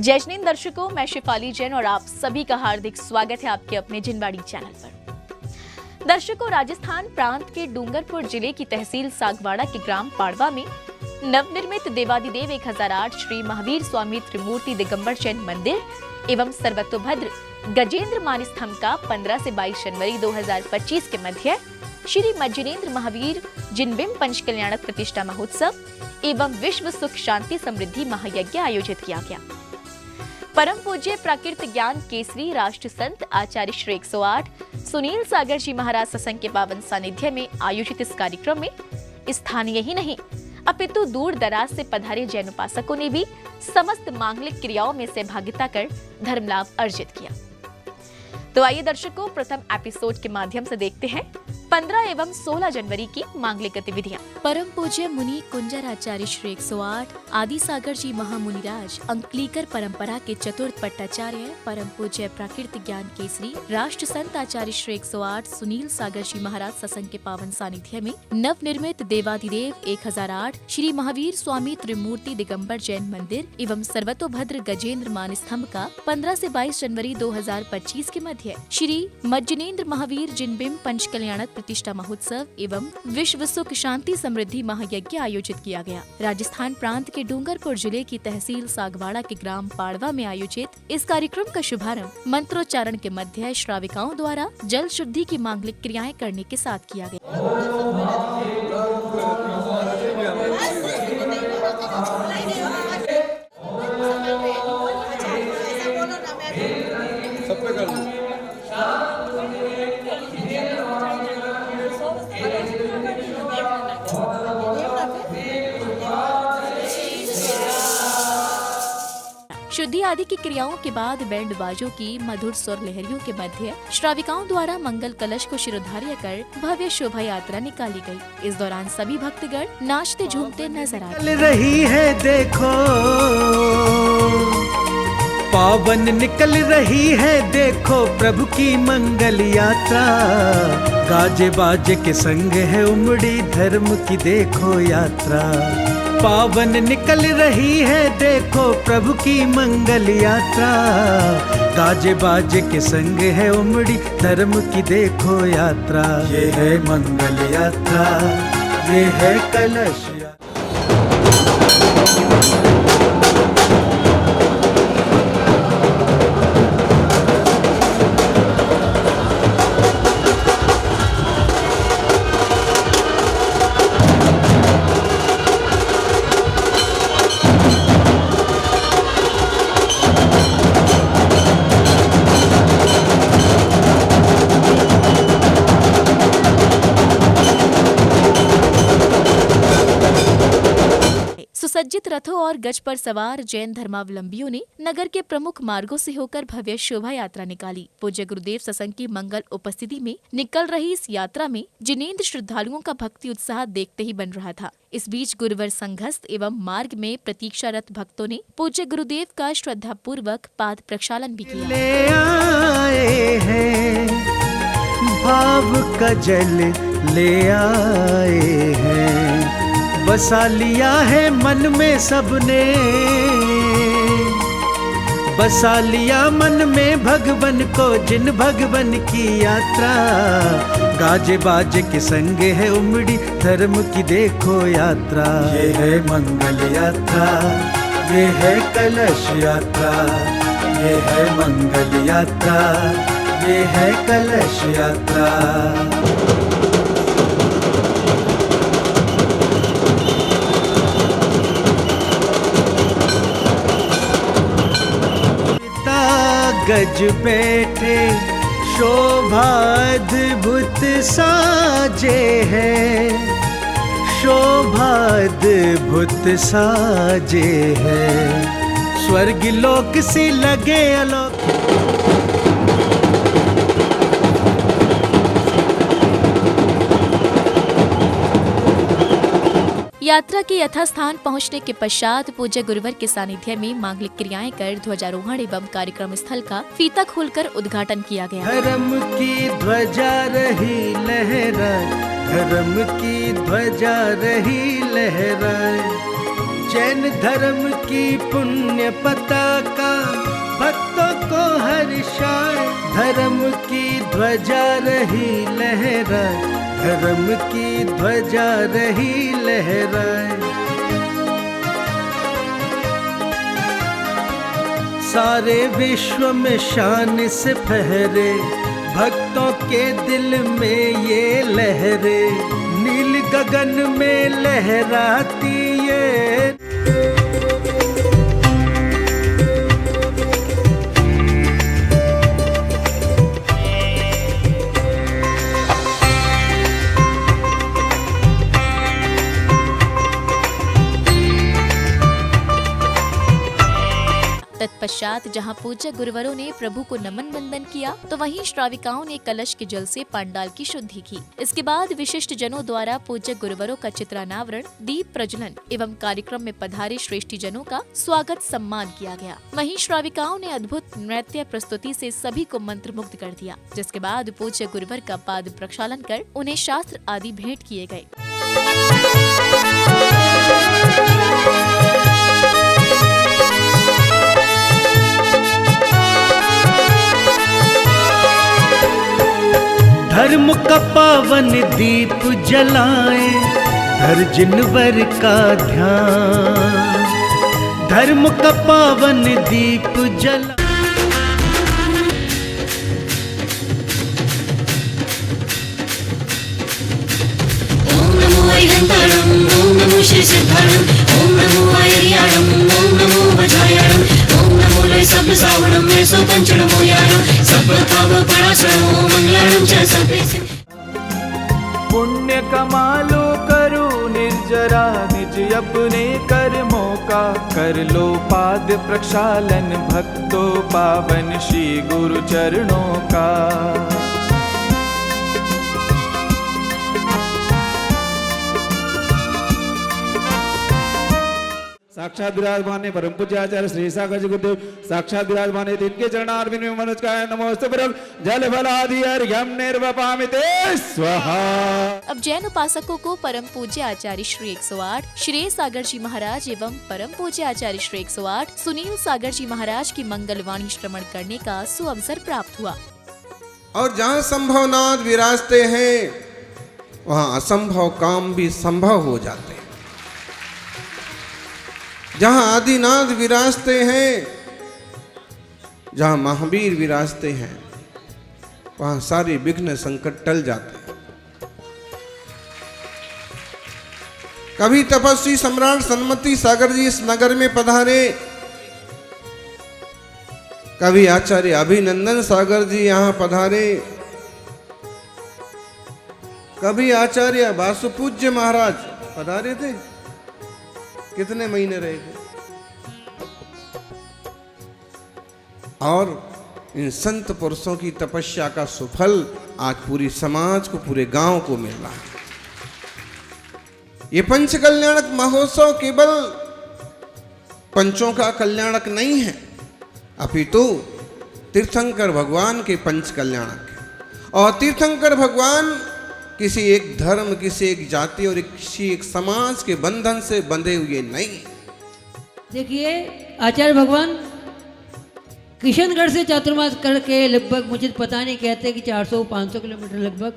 जय हिंद दर्शकों, मैं शिफाली जैन और आप सभी का हार्दिक स्वागत है आपके अपने जिनवाड़ी चैनल पर। दर्शकों, राजस्थान प्रांत के डूंगरपुर जिले की तहसील सागवाड़ा के ग्राम पाड़वा में नवनिर्मित देवादिदेव 1008 श्री महावीर स्वामी त्रिमूर्ति दिगंबर जैन मंदिर एवं सर्वतोभद्र गजेंद्र मान स्तंभ का 15 से 22 जनवरी 2025 के मध्य श्री मज्जनेन्द्र महावीर जिनबिंब पंच कल्याणक प्रतिष्ठा महोत्सव एवं विश्व सुख शांति समृद्धि महायज्ञ आयोजित किया गया। परम पूज्य प्राकृत ज्ञान केसरी राष्ट्र संत आचार्य श्री 108 सुनील सागर जी महाराज सत्संग के पावन सानिध्य में आयोजित इस कार्यक्रम में स्थानीय ही नहीं अपितु दूर दराज से पधारे जैन उपासकों ने भी समस्त मांगलिक क्रियाओं में सहभागिता कर धर्म लाभ अर्जित किया। तो आइए दर्शकों, प्रथम एपिसोड के माध्यम से देखते हैं 15 एवं 16 जनवरी की मांगलिक गतिविधियां। परम पूज्य मुनि कुंजर आचार्य श्री 108 आदि सागर जी महामुनिराज अंकलीकर परंपरा के चतुर्थ पट्टाचार्य परम पूज्य प्राकृत ज्ञान केसरी राष्ट्र संत आचार्य श्री 108 सुनील सागर जी महाराज सत्संग के पावन सानिध्य में नव निर्मित देवादिदेव 1008 श्री महावीर स्वामी त्रिमूर्ति दिगंबर जैन मंदिर एवं सर्वतोभद्र गजेंद्र मान स्तंभ का 15 से 22 जनवरी 2025 के मध्य श्री मज्जनेन्द्र महावीर जिनबिंब पंच कल्याणक प्रतिष्ठा महोत्सव एवं विश्व सुख शांति समृद्धि महायज्ञ आयोजित किया गया। राजस्थान प्रांत के डूंगरपुर जिले की तहसील सागवाड़ा के ग्राम पाड़वा में आयोजित इस कार्यक्रम का शुभारंभ मंत्रोच्चारण के मध्य श्राविकाओं द्वारा जल शुद्धि की मांगलिक क्रियाएं करने के साथ किया गया। शुद्धि आदि की क्रियाओं के बाद बैंड बाजों की मधुर स्वर लहरियों के मध्य श्राविकाओं द्वारा मंगल कलश को शिरोधार्य कर भव्य शोभा यात्रा निकाली गई। इस दौरान सभी भक्तगण नाचते झूमते नजर आ रही है। देखो पावन निकल रही है, देखो प्रभु की मंगल यात्रा। गाजे बाजे के संग है उमड़ी धर्म की देखो यात्रा। पावन निकल रही है, देखो प्रभु की मंगल यात्रा। गाजे बाजे के संग है उमड़ी धर्म की देखो यात्रा। ये है मंगल यात्रा, ये है कलश यात्रा। सुसज्जित रथों और गज पर सवार जैन धर्मावलंबियों ने नगर के प्रमुख मार्गों से होकर भव्य शोभा यात्रा निकाली। पूज्य गुरुदेव सत्संग की मंगल उपस्थिति में निकल रही इस यात्रा में जिनेंद्र श्रद्धालुओं का भक्ति उत्साह देखते ही बन रहा था। इस बीच गुरुवर संघस्थ एवं मार्ग में प्रतीक्षारत भक्तों ने पूज्य गुरुदेव का श्रद्धा पूर्वक पाद प्रक्षालन भी किया। ले आए हैं भाव का जल, ले आए हैं बसा लिया है मन में सबने। बसा लिया मन में भगवन को, जिन भगवन की यात्रा। गाजे बाजे के संग है उमड़ी धर्म की देखो यात्रा। ये है मंगल यात्रा, ये है कलश यात्रा। ये है मंगल यात्रा, ये है कलश यात्रा। गज बैठे शोभा अद्भुत साजे है, शोभा अद्भुत साजे है। स्वर्ग लोक से लगे अलोक। यात्रा के यथास्थान पहुंचने के पश्चात पूज्य गुरुवर के सानिध्य में मांगलिक क्रियाएं कर ध्वजारोहण एवं कार्यक्रम स्थल का फीता खोलकर उद्घाटन किया गया। धर्म की ध्वजा रही लहराए, धर्म की ध्वजा रही लहराए। जैन धर्म की पुण्य पताका भक्तों को हर्षाए, धर्म की ध्वजा रही लहराए, धर्म की ध्वजा रही लहराए। सारे विश्व में शान से फहरे, भक्तों के दिल में ये लहरे, नील गगन में लहराती ये। तत्पश्चात जहां पूज्य गुरुवरों ने प्रभु को नमन वंदन किया, तो वहीं श्राविकाओं ने कलश के जल से पंडाल की शुद्धि की। इसके बाद विशिष्ट जनों द्वारा पूज्य गुरुवरों का चित्रानावरण, दीप प्रज्वलन एवं कार्यक्रम में पधारे श्रेष्ठी जनों का स्वागत सम्मान किया गया। वहीं श्राविकाओं ने अद्भुत नृत्य प्रस्तुति से सभी को मंत्रमुग्ध कर दिया, जिसके बाद पूज्य गुरुवर का पाद प्रक्षालन कर उन्हें शास्त्र आदि भेंट किए गए। धर्म का पावन दीप जलाए, धर जिनवर का ध्यान, धर्म का पावन दीप जला। ओम नमो अयंतारम, ओम नमो श्री सिद्धारम, ओम नमो आयर्याणम, ओम नमो वज्रायणम, ओम नमो लय सब सावणम में सो पंचणमो यारम, सब पाव पराश्रमो मंगलम च सभेसे। पुण्य कमालो करो निर्जरा, निज अपने कर्मों का कर लो पाद प्रक्षालन, भक्तों पावन श्री गुरु चरणों का। साक्षात विराजमान परम पूज्य आचार्य श्री सागर जी गुरुदेव, साक्षात विराजमान इनके चरणारविंद में मनोज का नमोस्तु परम जल फलादि अर्घ्यम निर्वपामिते स्वाहा। अब जैन उपासकों को परम पूज्य आचार्य श्री 108 श्री सागर जी महाराज एवं परम पूज्य आचार्य श्री 108 सुनील सागर जी महाराज की मंगलवाणी श्रवण करने का सुअवसर प्राप्त हुआ। और जहाँ संभवनाथ विराजते हैं, वहाँ असंभव काम भी संभव हो जाते हैं। जहाँ आदिनाथ विराजते हैं, जहाँ महावीर विराजते हैं, वहाँ सारे विघ्न संकट टल जाते हैं। कभी तपस्वी सम्राट सन्मति सागर जी इस नगर में पधारे, कभी आचार्य अभिनंदन सागर जी यहाँ पधारे, कभी आचार्य वासुपूज्य महाराज पधारे थे। कितने महीने रहे थे। और इन संत पुरुषों की तपस्या का सुफल आज पूरी समाज को, पूरे गांव को मिल रहा है। ये पंच कल्याणक महोत्सव केवल पंचों का कल्याणक नहीं है, अपितु तीर्थंकर भगवान के पंच कल्याणक है। और तीर्थंकर भगवान किसी एक धर्म, किसी एक जाति और किसी एक समाज के बंधन से बंधे हुए नहीं। देखिए, आचार्य भगवान किशनगढ़ से चातुर्मास करके लगभग, मुझे पता नहीं, कहते कि 400-500 किलोमीटर लगभग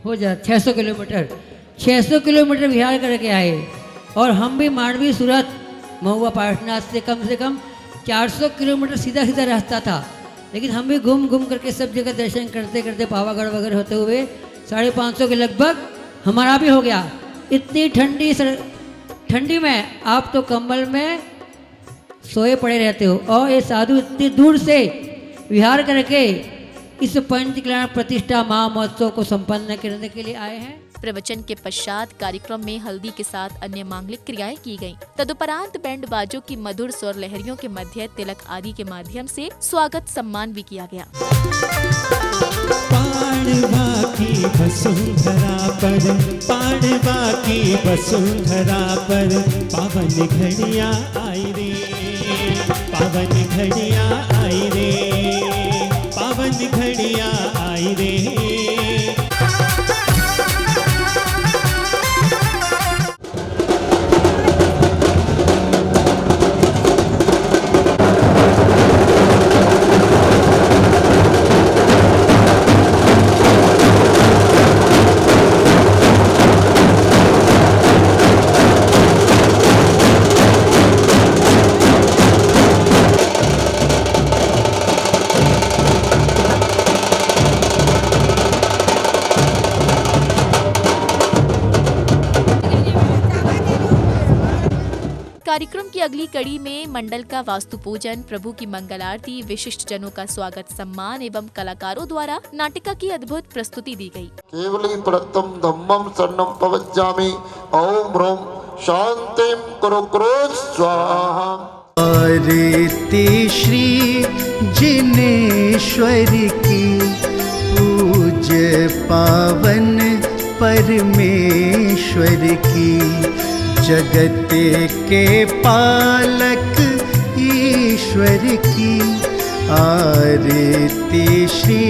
हो जाए, 600 किलोमीटर विहार करके आए। और हम भी मांडवी, सूरत, महुआ, पाटनाथ से कम 400 किलोमीटर सीधा सीधा रास्ता था, लेकिन हम भी घूम घूम करके सब जगह दर्शन करते करते पावागढ़ वगैरह होते हुए 550 के लगभग हमारा भी हो गया। इतनी ठंडी में आप तो कंबल में सोए पड़े रहते हो, और ये साधु इतनी दूर से विहार करके इस पंच कल्याण प्रतिष्ठा महामहोत्सव को संपन्न करने के लिए आए हैं। प्रवचन के पश्चात कार्यक्रम में हल्दी के साथ अन्य मांगलिक क्रियाएं की गयीं। तदुपरांत बैंड बाजों की मधुर स्वर लहरियों के मध्य तिलक आदि के माध्यम से स्वागत सम्मान भी किया गया। पांडवा की वसुंधरा पर, पांडवा की वसुंधरा पर पावन घड़ियां आई रे, पावन घड़ियां आई रे, पावन घड़ियां आई रे। कार्यक्रम की अगली कड़ी में मंडल का वास्तु पूजन, प्रभु की मंगल आरती, विशिष्ट जनों का स्वागत सम्मान एवं कलाकारों द्वारा नाटिका की अद्भुत प्रस्तुति दी गई। केवली प्रतम धम्मम शरणम पवज्जामि ओम ह्रौं शांतिं कुरु कुरु स्वाहा। आरती श्री जिनेश्वर की, पूज्य पावन परमेश्वर की, जगत के पालक ईश्वर की। आरती श्री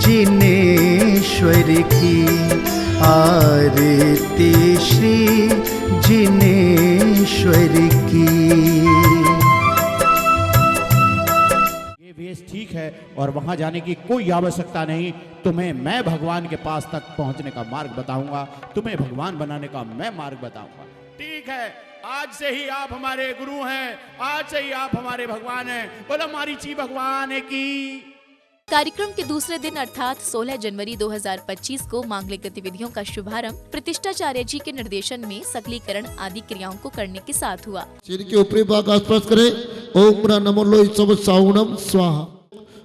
जिनेश्वर की, आरती श्री जिनेश्वर की। ये वेश ठीक है और वहां जाने की कोई आवश्यकता नहीं। तुम्हें मैं भगवान के पास तक पहुंचने का मार्ग बताऊंगा, तुम्हें भगवान बनाने का मैं मार्ग बताऊंगा। ठीक है, आज से ही आप हमारे गुरु हैं, आज से ही आप हमारे भगवान हैं। बोलो मारीची भगवान की। कार्यक्रम के दूसरे दिन अर्थात 16 जनवरी 2025 को मांगलिक गतिविधियों का शुभारंभ प्रतिष्ठाचार्य जी के निर्देशन में सकलीकरण आदि क्रियाओं को करने के साथ हुआ। सिर के ऊपरी भाग का स्पर्श करें। ओम नमो लोहि सब साउणम स्वाहा।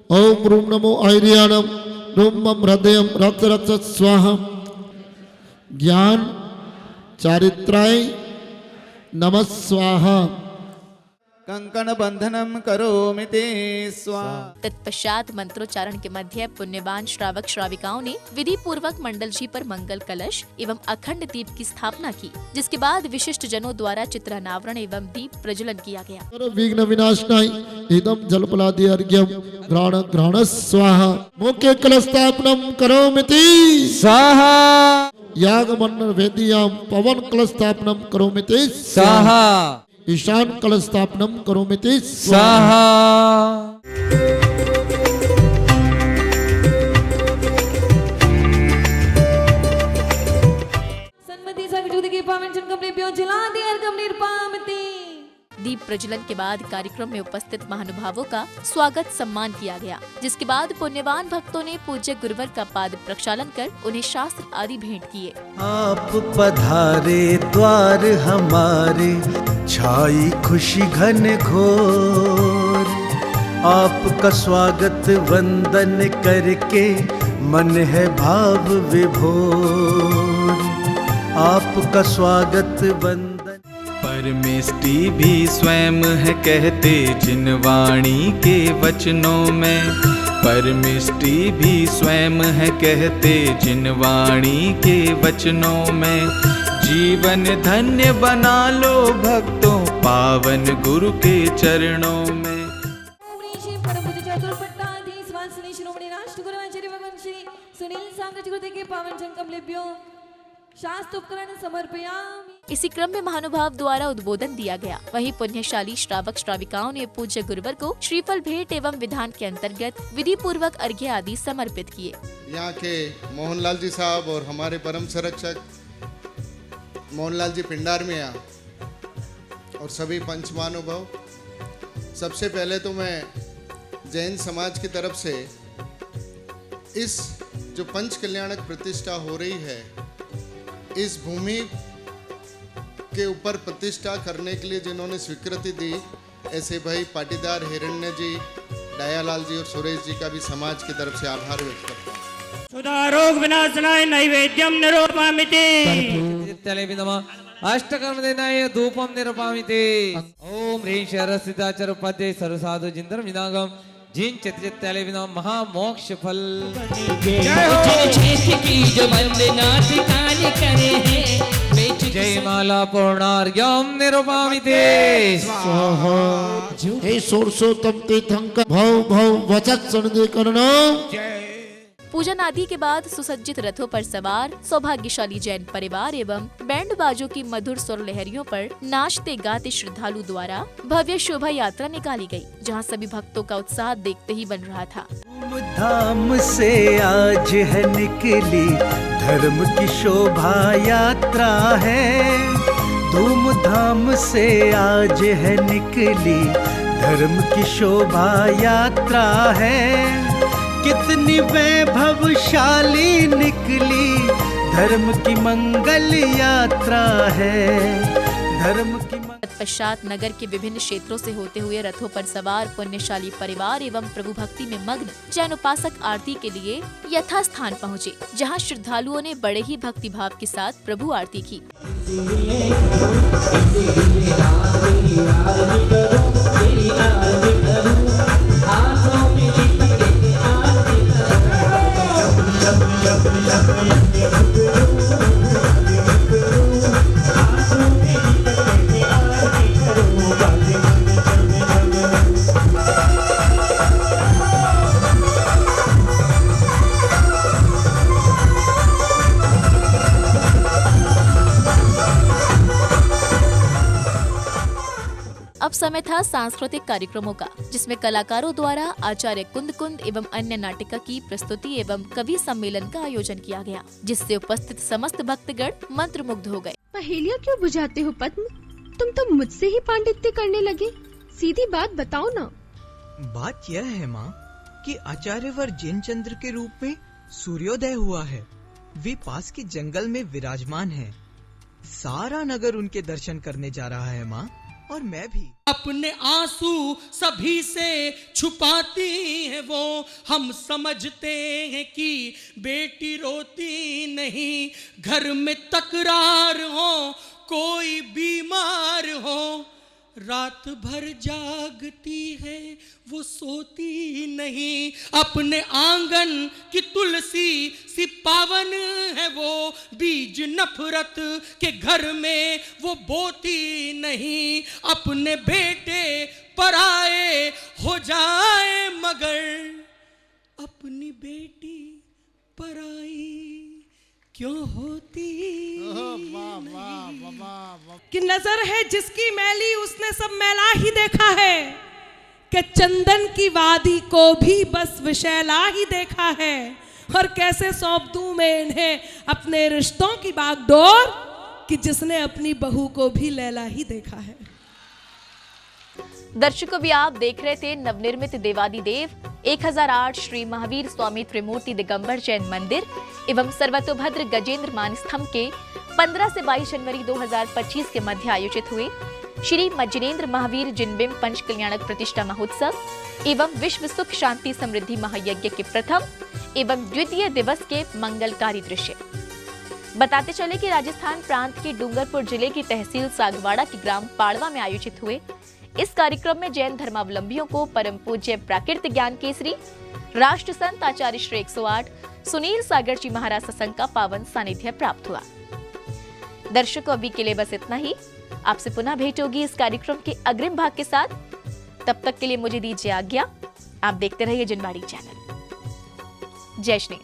ओम रूम नमो ऐरियाणम रूम मम हृदयम रक्त रक्त स्वाहा। ज्ञान चारित्राय नमः स्वाहा। कंकण बंधनम करोमि ते स्वाहा। तत्पश्चात मंत्रोच्चारण के मध्य पुण्यवान श्रावक श्राविकाओं ने विधि पूर्वक मंडल जी पर मंगल कलश एवं अखंड दीप की स्थापना की, जिसके बाद विशिष्ट जनों द्वारा चित्रानावरण एवं दीप प्रज्वलन किया गया। विघ्न विनाशनाय इदं जलपलादि अर्घ्यम ग्रहण ग्रहण स्वाहा। मुख्य कलस्थापनम करोमि ते स्वाहा। यागमन्न वेदियां पवन कलस्थापनम करोमि ते स्वाहा। ईशान कलस्थापनम करोमि ते स्वाहा। सन्मति सगजुद की पावन चन कमले प्यो जला दे अर्घम निर्पामति। दीप प्रज्वलन के बाद कार्यक्रम में उपस्थित महानुभावों का स्वागत सम्मान किया गया, जिसके बाद पुण्यवान भक्तों ने पूज्य गुरुवर का पाद प्रक्षालन कर उन्हें शास्त्र आदि भेंट किए। आप पधारे द्वार हमारे, छाई खुशी घन घोर। आपका स्वागत वंदन करके मन है भाव विभोर। आपका स्वागत वंदन। परमेष्टि भी स्वयं है कहते जिन वाणी के वचनों में। परमेष्टि भी स्वयं है कहते जिन वाणी के वचनों में। जीवन धन्य बना लो भक्तों पावन गुरु के चरणों में। सुनील सांगज गुरुदेव के पावन चरण कमलेभ्यो शास्त्र उपकरण समर्पयामि। इसी क्रम में महानुभाव द्वारा उद्बोधन दिया गया। वहीं पुण्यशाली श्रावक श्राविकाओं ने पूज्य गुरुवर को श्रीफल भेंट एवं विधान के अंतर्गत विधि पूर्वक अर्घ्य आदि समर्पित किए। यहाँ के मोहनलाल जी साहब और हमारे परम संरक्षक मोहनलाल जी पिंडार में और सभी पंच महानुभाव, सबसे पहले तो मैं जैन समाज की तरफ से इस जो पंच कल्याणक प्रतिष्ठा हो रही है, इस भूमि के ऊपर प्रतिष्ठा करने के लिए जिन्होंने स्वीकृति दी, ऐसे भाई पाटीदार हिरण्य जी, दयालाल जी और सुरेश जी का भी समाज की तरफ से आभार व्यक्त करता हूँ। सुधारोग विनाशनाय नैवेद्यम निरूपयामि। अष्टकर्मदेनाय धूपम निरूपयामि। ओम ह्रीं शरसिताचर पद्ये सर्वसाधु जिंदर विनागम जिन चित्तले विना महामोक्ष फल। जय माला पूर्णार्घ्यम निरूपयामि स्वाहा। हे सोरसोत्तम तीर्थंकर भव भव वचत सन्निधिकरणम। पूजन आदि के बाद सुसज्जित रथों पर सवार सौभाग्यशाली जैन परिवार एवं बैंड बाजों की मधुर स्वर लहरियों पर नाचते गाते श्रद्धालु द्वारा भव्य शोभा यात्रा निकाली गई, जहां सभी भक्तों का उत्साह देखते ही बन रहा था। धूमधाम से आज है निकली धर्म की शोभा यात्रा है। धूमधाम से आज है निकली धर्म की शोभा यात्रा है। कितनी वैभवशाली निकली धर्म की मंगल यात्रा है। धर्म की तत्पश्चात नगर के विभिन्न क्षेत्रों से होते हुए रथों पर सवार पुण्यशाली परिवार एवं प्रभु भक्ति में मग्न जैन उपासक आरती के लिए यथास्थान पहुँचे, जहाँ श्रद्धालुओं ने बड़े ही भक्ति भाव के साथ प्रभु आरती की। अब समय था सांस्कृतिक कार्यक्रमों का, जिसमें कलाकारों द्वारा आचार्य कुंद कुंद एवं अन्य नाटिका की प्रस्तुति एवं कवि सम्मेलन का आयोजन किया गया, जिससे उपस्थित समस्त भक्तगण मंत्रमुग्ध हो गए। पहेलियाँ क्यों बुझाते हो पद्म? तुम तो मुझसे ही पांडित्य करने लगे। सीधी बात बताओ ना। बात यह है माँ कि आचार्यवर जैनचंद्र के रूप में सूर्योदय हुआ है। वे पास के जंगल में विराजमान हैं। सारा नगर उनके दर्शन करने जा रहा है माँ, और मैं भी। अपने आंसू सभी से छुपाती है वो, हम समझते हैं कि बेटी रोती नहीं। घर में तकरार हो, कोई बीमार हो, रात भर जागती है वो सोती नहीं। अपने आंगन की तुलसी सी पावन है वो, बीज नफरत के घर में वो बोती नहीं। अपने बेटे पराए हो जाए मगर अपनी बेटी पराई क्यों होती। कि नजर है जिसकी मैली उसने सब मैला ही देखा है, कि चंदन की वादी को भी बस विशैला ही देखा है। और कैसे सौंप दूं मैं इन्हें अपने रिश्तों की बागडोर, कि जिसने अपनी बहू को भी लैला ही देखा है। दर्शकों, भी आप देख रहे थे नवनिर्मित देवादिदेव 1008 श्री महावीर स्वामी त्रिमूर्ति दिगंबर जैन मंदिर एवं सर्वतोभद्र गजेंद्र मान स्तंभ के 15 से 22 जनवरी 2025 के मध्य आयोजित हुए श्री मज्जिनेन्द्र महावीर जिनबिंब पंच कल्याणक प्रतिष्ठा महोत्सव एवं विश्व सुख शांति समृद्धि महायज्ञ के प्रथम एवं द्वितीय दिवस के मंगलकारी दृश्य। बताते चले कि राजस्थान प्रांत के डूंगरपुर जिले की तहसील सागवाड़ा के ग्राम पाड़वा में आयोजित हुए इस कार्यक्रम में जैन धर्मावलंबियों को परम पूज्य प्राकृत ज्ञान केसरी राष्ट्र संत आचार्य श्री 108 सुनील सागर जी महाराज सत्संग का पावन सानिध्य प्राप्त हुआ। दर्शकों, अभी के लिए बस इतना ही। आपसे पुनः भेंट होगी इस कार्यक्रम के अग्रिम भाग के साथ। तब तक के लिए मुझे दीजिए आज्ञा। आप देखते रहिए जिनवाड़ी चैनल। जय श्री।